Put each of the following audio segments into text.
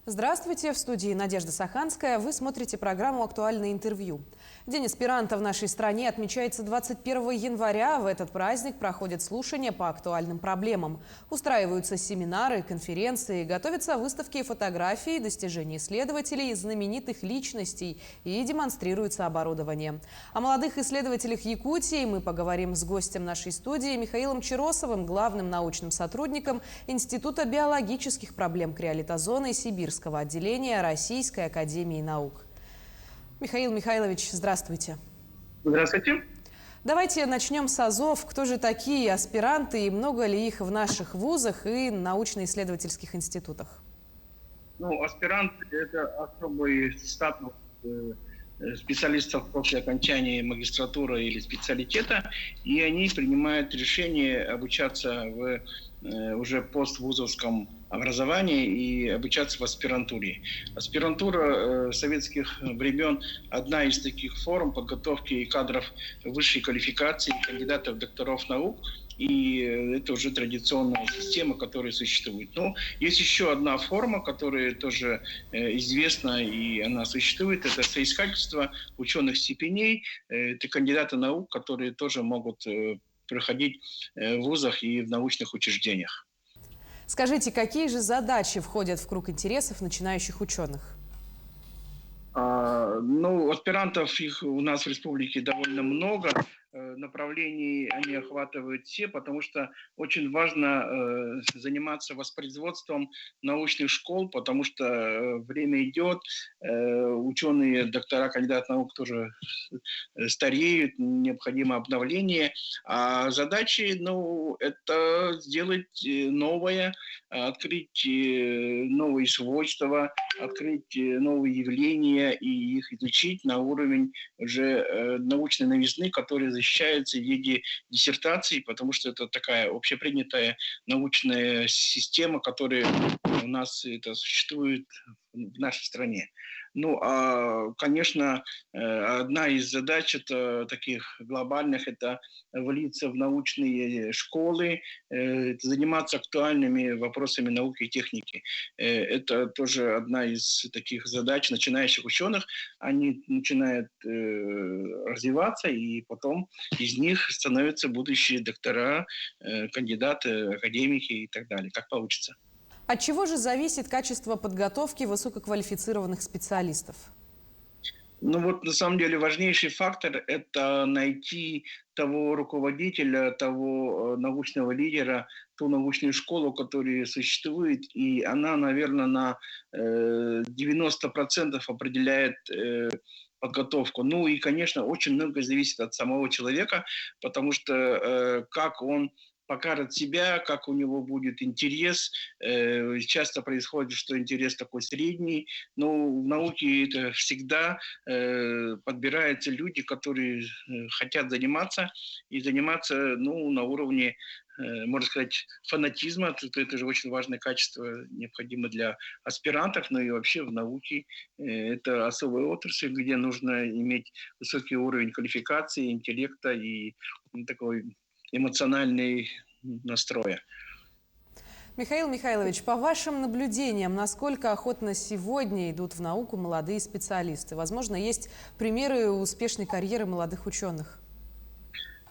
Здравствуйте, в студии Надежда Саханская. Вы смотрите программу «Актуальное интервью». День аспиранта в нашей стране отмечается 21 января. В этот праздник проходят слушания по актуальным проблемам. Устраиваются семинары, конференции, готовятся выставки и фотографии, достижения исследователей, знаменитых личностей и демонстрируется оборудование. О молодых исследователях Якутии мы поговорим с гостем нашей студии Михаилом Чиросовым, главным научным сотрудником Института биологических проблем криолитозона и Сибирского отделения Российской академии наук. Михаил Михайлович, здравствуйте. Здравствуйте. Давайте начнем с азов. Кто же такие аспиранты и много ли их в наших вузах и научно-исследовательских институтах? Аспирант – это особый статус специалистов после окончания магистратуры или специалитета, и они принимают решение обучаться в уже поствузовском образовании и обучаться в аспирантуре. Аспирантура советских времен – одна из таких форм подготовки кадров высшей квалификации, кандидатов, докторов наук. И это уже традиционная система, которая существует. Но есть еще одна форма, которая тоже известна, и она существует. Это соискательство ученых степеней. Это кандидаты наук, которые тоже могут проходить в вузах и в научных учреждениях. Скажите, какие же задачи входят в круг интересов начинающих ученых? Аспирантов их у нас в республике довольно много. Направлений они охватывают все, потому что очень важно заниматься воспроизводством научных школ, потому что время идет, ученые, доктора, кандидаты наук тоже стареют, необходимо обновление. А задачи, это сделать новое, открыть новые свойства, открыть новые явления и их изучить на уровень уже научной новизны, которая защищается в виде диссертаций, потому что это такая общепринятая научная система, которая у нас это существует в нашей стране. Конечно, одна из задач это таких глобальных – это влиться в научные школы, заниматься актуальными вопросами науки и техники. Это тоже одна из таких задач начинающих ученых. Они начинают развиваться, и потом из них становятся будущие доктора, кандидаты, академики и так далее. Как получится. От чего же зависит качество подготовки высококвалифицированных специалистов? На самом деле важнейший фактор – это найти того руководителя, того научного лидера, ту научную школу, которая существует, и она, наверное, на 90% определяет подготовку. И, конечно, очень много зависит от самого человека, потому что как он покажет себя, как у него будет интерес. Часто происходит, что интерес такой средний, но в науке это всегда подбираются люди, которые хотят заниматься, и заниматься на уровне, можно сказать, фанатизма. Это же очень важное качество, необходимо для аспирантов, но и вообще в науке. Это особая отрасль, где нужно иметь высокий уровень квалификации, интеллекта и такой эмоциональный настроя. Михаил Михайлович, по вашим наблюдениям, насколько охотно сегодня идут в науку молодые специалисты? Возможно, есть примеры успешной карьеры молодых ученых?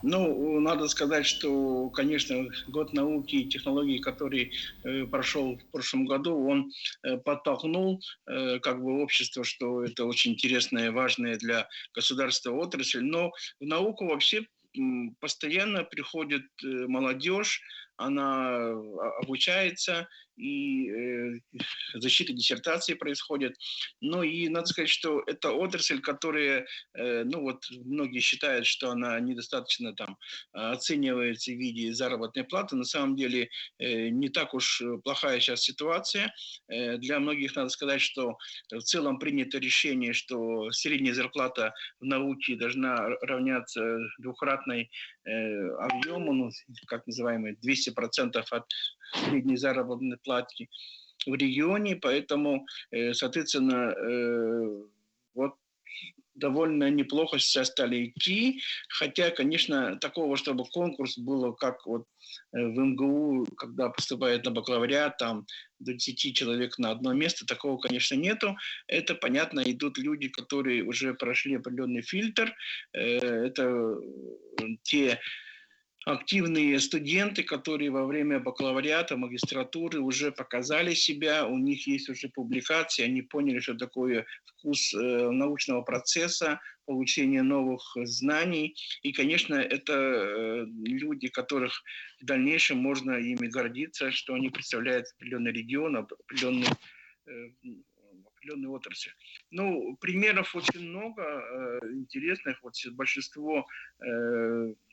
Надо сказать, что, конечно, год науки и технологий, который прошел в прошлом году, он подтолкнул общество, что это очень интересная, важная для государства отрасль. Но в науку вообще постоянно приходит молодежь, она обучается, и защита диссертации происходит. И надо сказать, что это отрасль, которая, многие считают, что она недостаточно оценивается в виде заработной платы. На самом деле не так уж плохая сейчас ситуация. Для многих надо сказать, что в целом принято решение, что средняя зарплата в науке должна равняться двукратной объему, как называемый 200% от средней заработной платы в регионе, поэтому, соответственно, довольно неплохо сейчас стали идти. Хотя, конечно, такого, чтобы конкурс было, как вот в МГУ, когда поступает на бакалавриат, там до 10 человек на одно место, такого, конечно, нету. Это, понятно, идут люди, которые уже прошли определенный фильтр. Это те активные студенты, которые во время бакалавриата, магистратуры уже показали себя, у них есть уже публикации, они поняли, что такое вкус научного процесса, получение новых знаний. И, конечно, это люди, которых в дальнейшем можно ими гордиться, что они представляют определенный регион, определенную отрасль. Ну, примеров очень много интересных. Вот большинство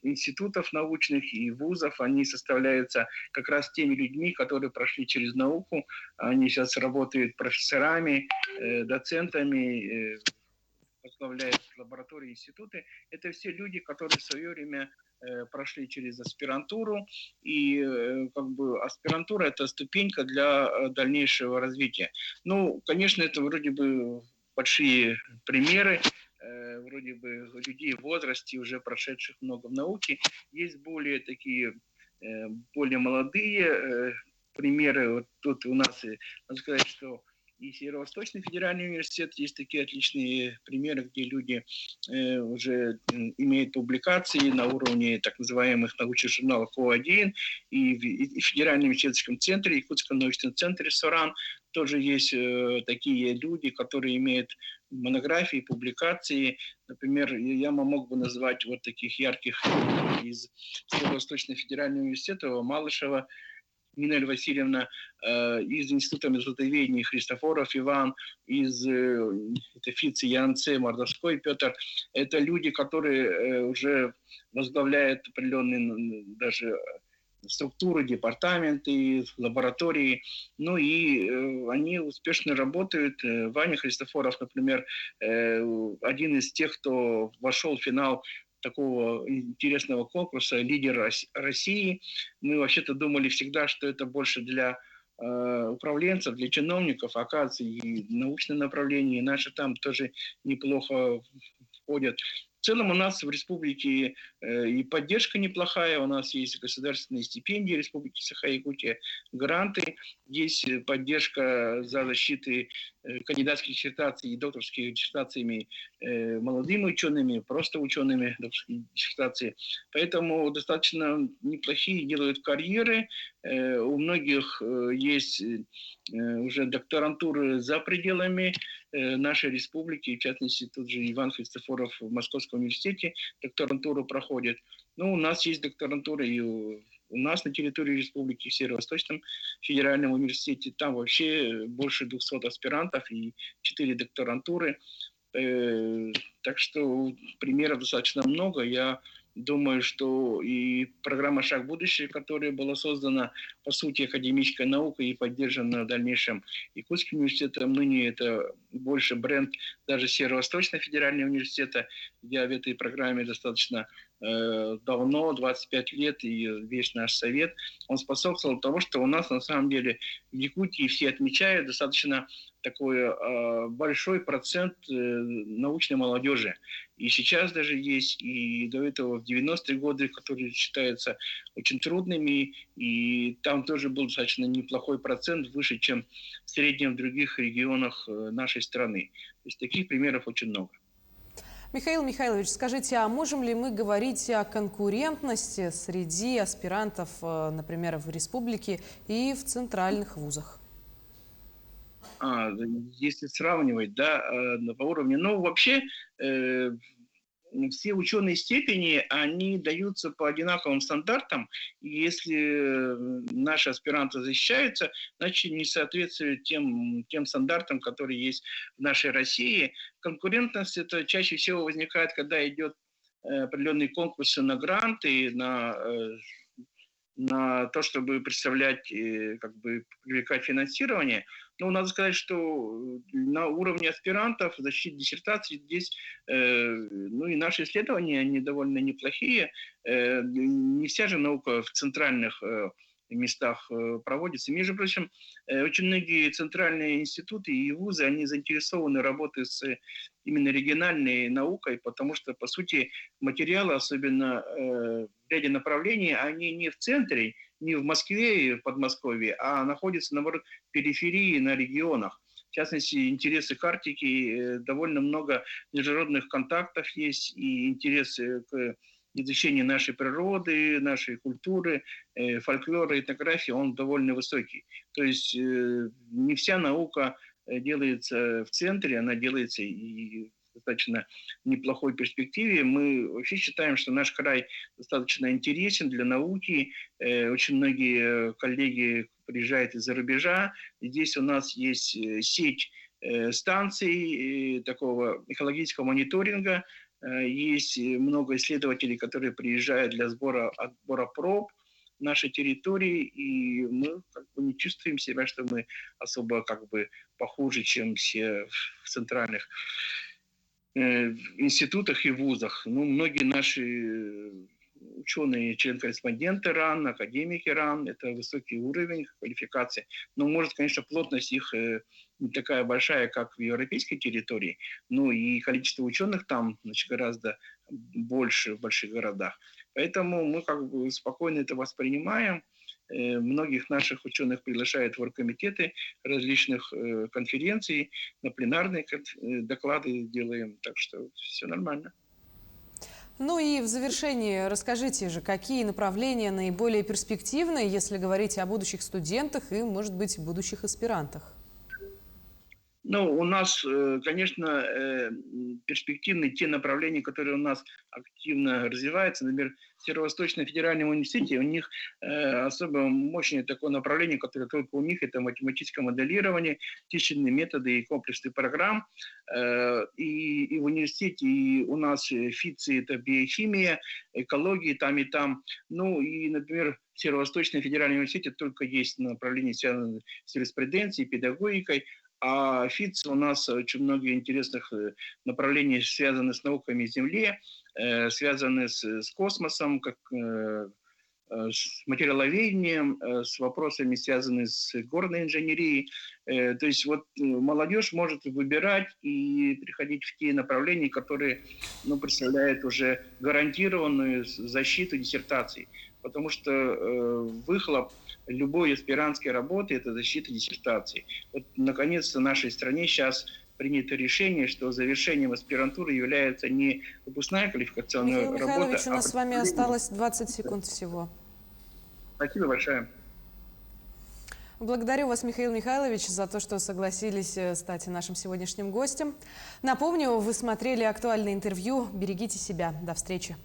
институтов научных и вузов, они составляются как раз теми людьми, которые прошли через науку. Они сейчас работают профессорами, доцентами, возглавляют лаборатории, институты. Это все люди, которые в свое время прошли через аспирантуру, и как бы аспирантура – это ступенька для дальнейшего развития. Ну, конечно, это вроде бы большие примеры, вроде бы людей в возрасте, уже прошедших много в науке. Есть более такие, более молодые примеры. Вот тут у нас, надо сказать, что и Северо-Восточный федеральный университет, есть такие отличные примеры, где люди уже имеют публикации на уровне так называемых научных журналов О1, и в Федеральном университетском центре, Якутском научном центре СОРАН тоже есть такие люди, которые имеют монографии, публикации. Например, я мог бы назвать вот таких ярких из Северо-Восточного федерального университета Малышева Нина Васильевна, из Института мезотоведения Христофоров Иван, из ФИЦи Янце, Мордовской Петр. Это люди, которые уже возглавляют определенные даже структуры, департаменты, лаборатории. Ну и они успешно работают. Ваня Христофоров, например, один из тех, кто вошел в финал такого интересного конкурса «Лидер России». Мы вообще-то думали всегда, что это больше для управленцев, для чиновников, оказывается, и научное направление, и наши там тоже неплохо входят. В целом у нас в республике и поддержка неплохая, у нас есть государственные стипендии Республики Саха-Якутия, гранты, есть поддержка за защиты кандидатских диссертаций и докторских диссертациями молодыми учеными, просто учеными докторские диссертации. Поэтому достаточно неплохие делают карьеры. У многих есть уже докторантуры за пределами нашей республики, в частности, тут же Иван Христофоров в Московском университете докторантуру проходит. Ну, у нас есть докторантура и у нас на территории республики, в Северо-Восточном федеральном университете. Там вообще больше 200 аспирантов и 4 докторантуры. Так что примеров достаточно много. Я думаю, что и программа «Шаг в будущее», которая была создана, по сути, академической наукой и поддержана в дальнейшем Якутским университетом, ныне это больше бренд даже Северо-Восточного федерального университета. Я в этой программе достаточно давно, 25 лет, и весь наш совет, он способствовал тому, что у нас на самом деле в Якутии все отмечают достаточно такой большой процент научной молодежи. И сейчас даже есть, и до этого в 90-е годы, которые считаются очень трудными, и там тоже был достаточно неплохой процент, выше, чем в среднем в других регионах нашей страны. То есть таких примеров очень много. Михаил Михайлович, скажите, а можем ли мы говорить о конкурентности среди аспирантов, например, в республике и в центральных вузах? Если сравнивать, да, по уровню. Ну, вообще, все ученые степени, они даются по одинаковым стандартам. И если наши аспиранты защищаются, значит, не соответствуют тем стандартам, которые есть в нашей России. Конкурентность это чаще всего возникает, когда идет определенные конкурсы на гранты, на то, чтобы представлять, как бы привлекать финансирование. Но надо сказать, что на уровне аспирантов, защиты диссертаций здесь, ну и наши исследования, они довольно неплохие. Не вся же наука в центральных местах проводится. Между прочим, очень многие центральные институты и вузы, они заинтересованы работой с именно региональной наукой, потому что, по сути, материалы, особенно в ряде направлений, они не в центре, не в Москве и в Подмосковье, а находятся, наоборот, в периферии, на регионах. В частности, интересы к Арктике, довольно много международных контактов есть, и интерес к изучению нашей природы, нашей культуры, фольклора, этнографии, он довольно высокий. То есть не вся наука делается в центре, она делается и в достаточно неплохой перспективе. Мы вообще считаем, что наш край достаточно интересен для науки. Очень многие коллеги приезжают из-за рубежа. Здесь у нас есть сеть станций такого экологического мониторинга. Есть много исследователей, которые приезжают для отбора проб в нашей территории, и мы как бы не чувствуем себя, что мы особо как бы похуже, чем все в центральных институтах и вузах. Ну, многие наши ученые, член-корреспонденты РАН, академики РАН, это высокий уровень квалификации. Но, может, конечно, плотность их не такая большая, как в европейской территории, но и количество ученых там, значит, гораздо больше в больших городах. Поэтому мы как бы спокойно это воспринимаем. Многих наших ученых приглашают в оргкомитеты различных конференций, на пленарные доклады делаем, так что все нормально. Ну и в завершении расскажите же, какие направления наиболее перспективны, если говорить о будущих студентах и, может быть, будущих аспирантах? Ну, у нас, конечно, перспективны те направления, которые у нас активно развиваются. Например, в Северо-Восточном федеральном университете у них особо мощное такое направление, которое только у них, это математическое моделирование, численные методы и комплексный программ. И в университете и у нас ФИЦИ – это биохимия, экология там и там. Ну и, например, в Северо-Восточном федеральном университете только есть направление, связанное с юриспруденцией, педагогикой. А ФИЦ у нас очень много интересных направлений, связанных с науками Земли, связаны с космосом, как с материаловедением, с вопросами, связанными с горной инженерией. То есть вот молодежь может выбирать и приходить в те направления, которые представляют уже гарантированную защиту диссертаций. Потому что выхлоп любой аспирантской работы – это защита диссертации. Вот, наконец-то, в нашей стране сейчас принято решение, что завершением аспирантуры является не выпускная квалификационная Михаил работа, Михайлович, у нас с вами осталось 20 секунд всего. Спасибо большое. Благодарю вас, Михаил Михайлович, за то, что согласились стать нашим сегодняшним гостем. Напомню, вы смотрели актуальное интервью. Берегите себя. До встречи.